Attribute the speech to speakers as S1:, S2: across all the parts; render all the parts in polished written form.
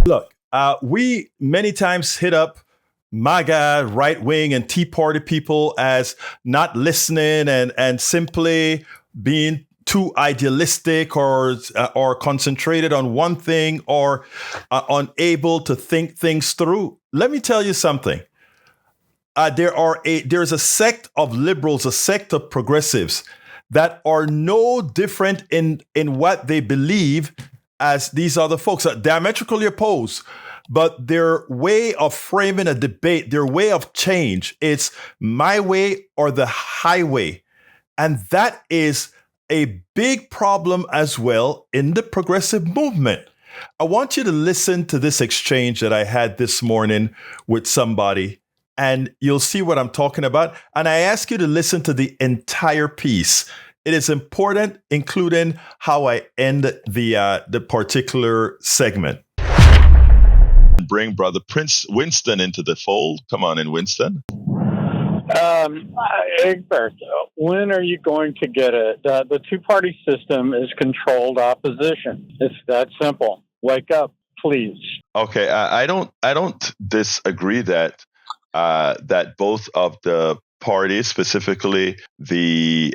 S1: Look, we many times hit up MAGA, right wing, and Tea Party people as not listening and simply being too idealistic or concentrated on one thing or unable to think things through. Let me tell you something. There's a sect of liberals, a sect of progressives that are no different in what they believe as these other folks are diametrically opposed. But their way of framing a debate, their way of change, it's my way or the highway. And that is a big problem as well in the progressive movement. I want you to listen to this exchange that I had this morning with somebody, and you'll see what I'm talking about. And I ask you to listen to the entire piece. It is important, including how I end the particular segment.
S2: Bring Brother Prince Winston into the fold. Come on in, Winston.
S3: Egberto, when are you going to get it? The two-party system is controlled opposition. It's that simple. Wake up, please.
S2: Okay, I don't disagree that both of the parties, specifically the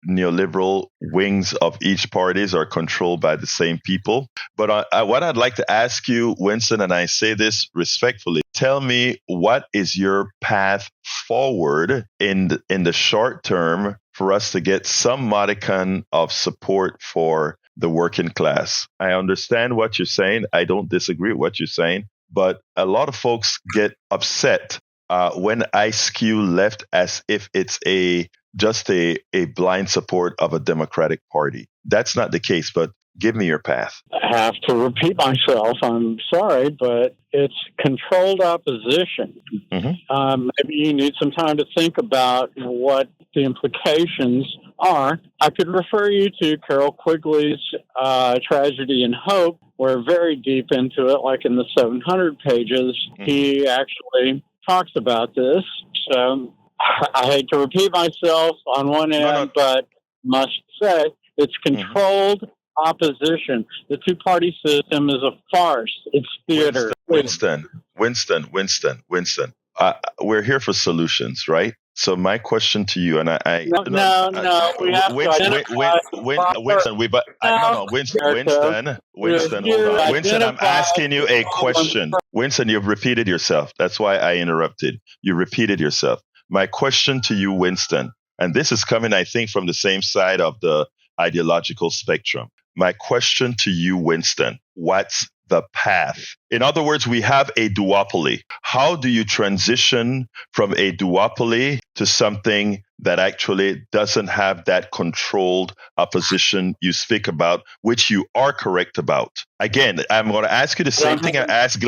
S2: neoliberal wings of each parties, are controlled by the same people. But what I'd like to ask you, Winston, and I say this respectfully, tell me, what is your path forward in the short term for us to get some modicum of support for the working class? I understand what you're saying. I don't disagree with what you're saying. But a lot of folks get upset when I skew left as if it's just a blind support of a Democratic Party. That's not the case, but give me your path.
S3: I have to repeat myself. I'm sorry, but it's controlled opposition. Mm-hmm. Maybe you need some time to think about what the implications are. I could refer you to Carol Quigley's Tragedy and Hope. We're very deep into it, like in the 700 pages. Mm-hmm. He actually talks about this. So I hate to repeat myself on one end, but must say it's controlled opposition. The two-party system is a farce. It's theater.
S2: Winston. We're here for solutions, right? So my question to you, and Winston, I'm asking you a question. Winston, you've repeated yourself. That's why I interrupted. You repeated yourself. My question to you, Winston, and this is coming, I think, from the same side of the ideological spectrum. My question to you, Winston, what's the path? In other words, we have a duopoly. How do you transition from a duopoly to something that actually doesn't have that controlled opposition you speak about, which you are correct about? Again, I'm going to ask you the same thing I asked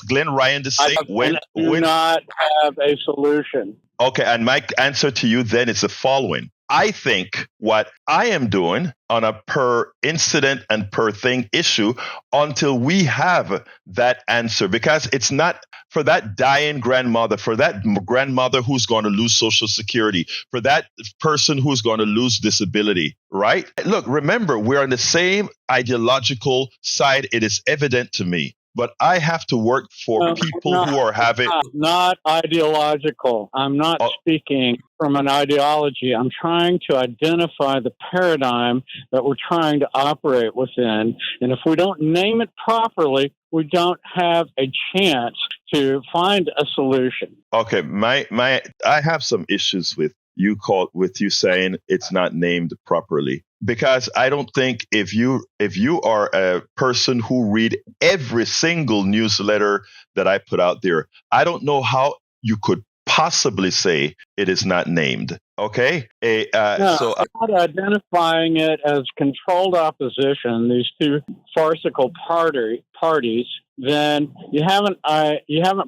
S2: Glenn Ryan the same.
S3: I do not have a solution.
S2: Okay, and my answer to you then is the following. I think what I am doing on a per incident and per thing issue until we have that answer, because it's not for that dying grandmother, for that grandmother who's going to lose Social Security, for that person who's going to lose disability, right? Look, remember, we're on the same ideological side. It is evident to me. But I have to work for people who are having...
S3: Not ideological. I'm not speaking from an ideology. I'm trying to identify the paradigm that we're trying to operate within. And if we don't name it properly, we don't have a chance to find a solution.
S2: Okay, I have some issues with you saying it's not named properly. Because I don't think if you are a person who read every single newsletter that I put out there, I don't know how you could possibly say it is not named. Okay?
S3: So I'm not identifying it as controlled opposition, these two farcical parties, then you haven't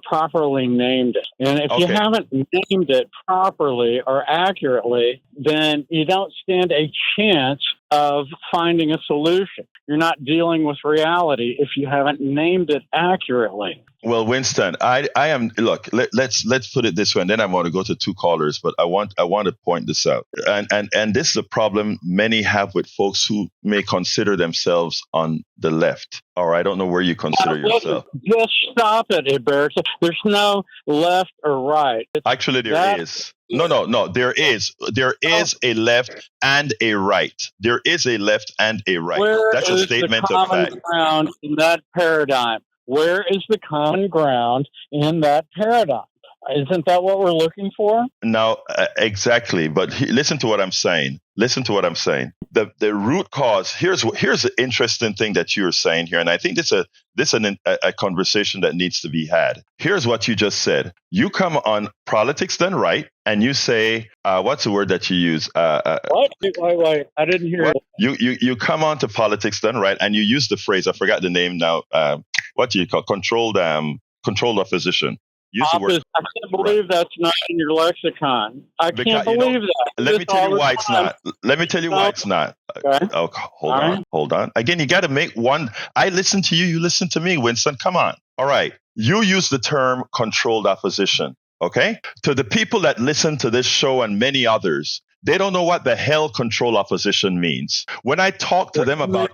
S3: properly named it. And if you haven't named it properly or accurately, then you don't stand a chance of finding a solution. You're not dealing with reality if you haven't named it accurately.
S2: Well, Winston, I am. Look, let's put it this way, and then I want to go to two callers. But I want to point this out. And this is a problem many have with folks who may consider themselves on the left. Or I don't know where you consider yourself.
S3: Just stop it, Egberto. There's no left or right.
S2: Actually, there is. No. There is a left and a right. There is a left and a right. That's a statement of fact.
S3: Where is the common ground in that paradigm? Where is the common ground in that paradigm? Isn't that what we're looking for?
S2: No, exactly. But listen to what I'm saying. The root cause. Here's the interesting thing that you're saying here, and I think this is a conversation that needs to be had. Here's what you just said. You come on Politics Done Right, and you say, what's the word that you use?
S3: What? Wait. I didn't hear it.
S2: You come on to Politics Done Right, and you use the phrase. I forgot the name now. What do you call controlled opposition? Use the word.
S3: I can't believe that's not in your lexicon. I can't believe that.
S2: Let me tell you why it's not. Let me tell you why it's not.
S3: Okay.
S2: Oh, hold on. Again, you got to make one. I listen to you. You listen to me, Winston. Come on. All right. You use the term controlled opposition. Okay. To the people that listen to this show and many others, they don't know what the hell control opposition means. When I talk to them about,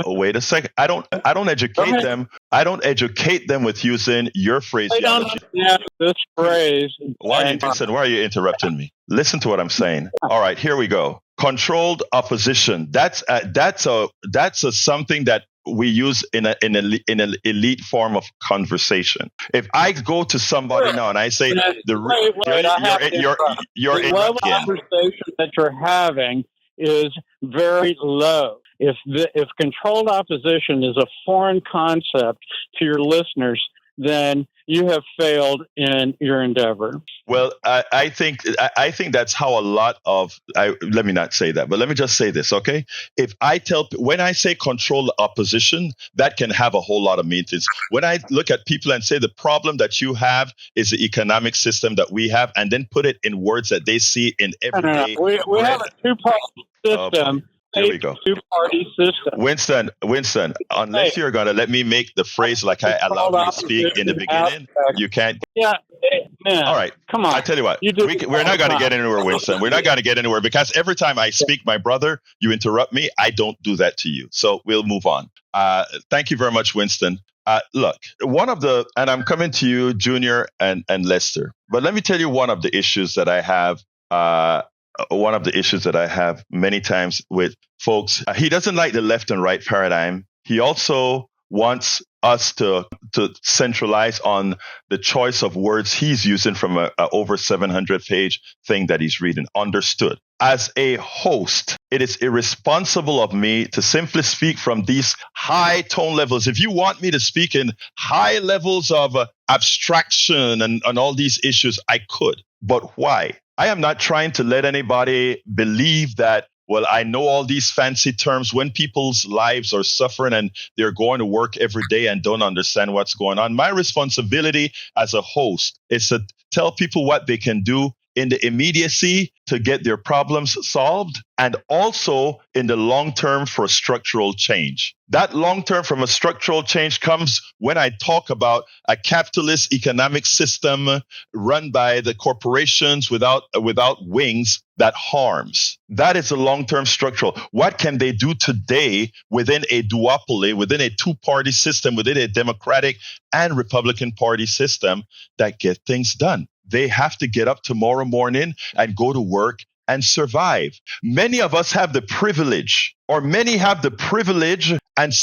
S2: wait a second. I don't educate them. I don't educate them with using your phraseology.
S3: I don't understand this phrase.
S2: Why are you interrupting me? Listen to what I'm saying. All right, here we go. Controlled opposition. That's a something that we use in an elite form of conversation. If I go to somebody now and I say the level of
S3: conversation that you're having is very low. If controlled opposition is a foreign concept to your listeners, then you have failed in your endeavor.
S2: Well, I think that's how a lot of let me not say that, but let me just say this, okay? When I say control opposition, that can have a whole lot of meanings. When I look at people and say the problem that you have is the economic system that we have, and then put it in words that they see in everyday.
S3: We have a two-party system.
S2: There we go.
S3: Two-party system.
S2: Winston, unless you're going to let me make the phrase like I allowed you to speak in the beginning, you can't.
S3: Yeah, man.
S2: All right.
S3: Come on.
S2: I tell you what, we're not going to get anywhere, Winston. We're not going to get anywhere because every time I speak, my brother, you interrupt me. I don't do that to you. So we'll move on. Thank you very much, Winston. Look, and I'm coming to you, Junior and Lester, but let me tell you one of the issues that I have. One of the issues that I have many times with folks, he doesn't like the left and right paradigm. He also wants us to centralize on the choice of words he's using from a over 700-page thing that he's reading. Understood. As a host, it is irresponsible of me to simply speak from these high tone levels. If you want me to speak in high levels of abstraction and all these issues, I could. But why? I am not trying to let anybody believe that, well, I know all these fancy terms when people's lives are suffering and they're going to work every day and don't understand what's going on. My responsibility as a host is to tell people what they can do in the immediacy to get their problems solved, and also in the long term for structural change. That long term from a structural change comes when I talk about a capitalist economic system run by the corporations without wings that harms. That is a long-term structural. What can they do today within a duopoly, within a two-party system, within a Democratic and Republican Party system that get things done? They have to get up tomorrow morning and go to work and survive. Many of us have the privilege, or many have the privilege and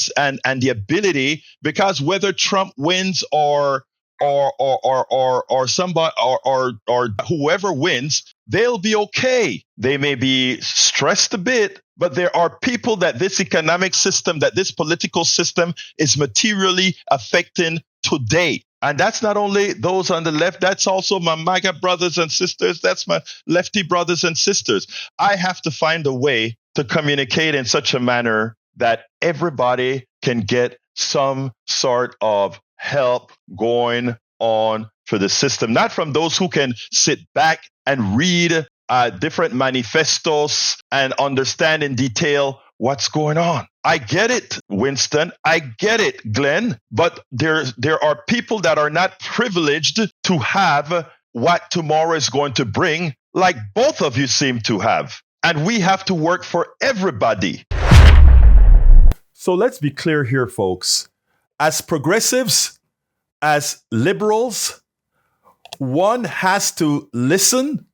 S2: the ability, because whether Trump wins or somebody or whoever wins, they'll be okay. They may be stressed a bit, but there are people that this economic system, that this political system is materially affecting today. And that's not only those on the left, that's also my MAGA brothers and sisters. That's my lefty brothers and sisters. I have to find a way to communicate in such a manner that everybody can get some sort of help going on for the system, not from those who can sit back and read different manifestos and understand in detail what's going on. I get it, Winston. I get it, Glenn. But there are people that are not privileged to have what tomorrow is going to bring, like both of you seem to have. And we have to work for everybody.
S1: So let's be clear here, folks. As progressives, as liberals, one has to listen.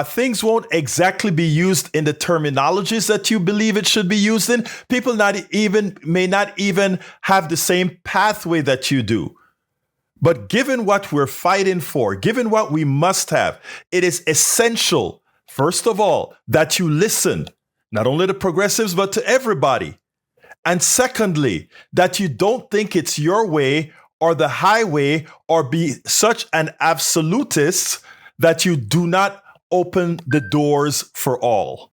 S1: Things won't exactly be used in the terminologies that you believe it should be used in. People may not even have the same pathway that you do. But given what we're fighting for, given what we must have, it is essential, first of all, that you listen, not only to progressives, but to everybody. And secondly, that you don't think it's your way or the highway or be such an absolutist that you do not open the doors for all.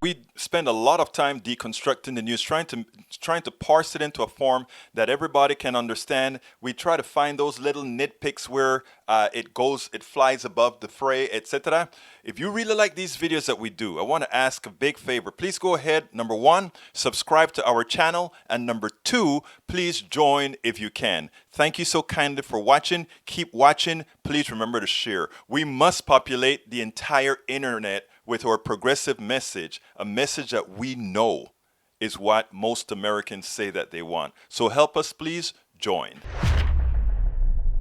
S1: We spend a lot of time deconstructing the news, trying to parse it into a form that everybody can understand. We try to find those little nitpicks where it flies above the fray, etc. If you really like these videos that we do, I want to ask a big favor. Please go ahead, number one, subscribe to our channel, and number two, please join if you can. Thank you so kindly for watching. Keep watching. Please remember to share. We must populate the entire internet with our progressive message, a message that we know is what most Americans say that they want. So help us, please join.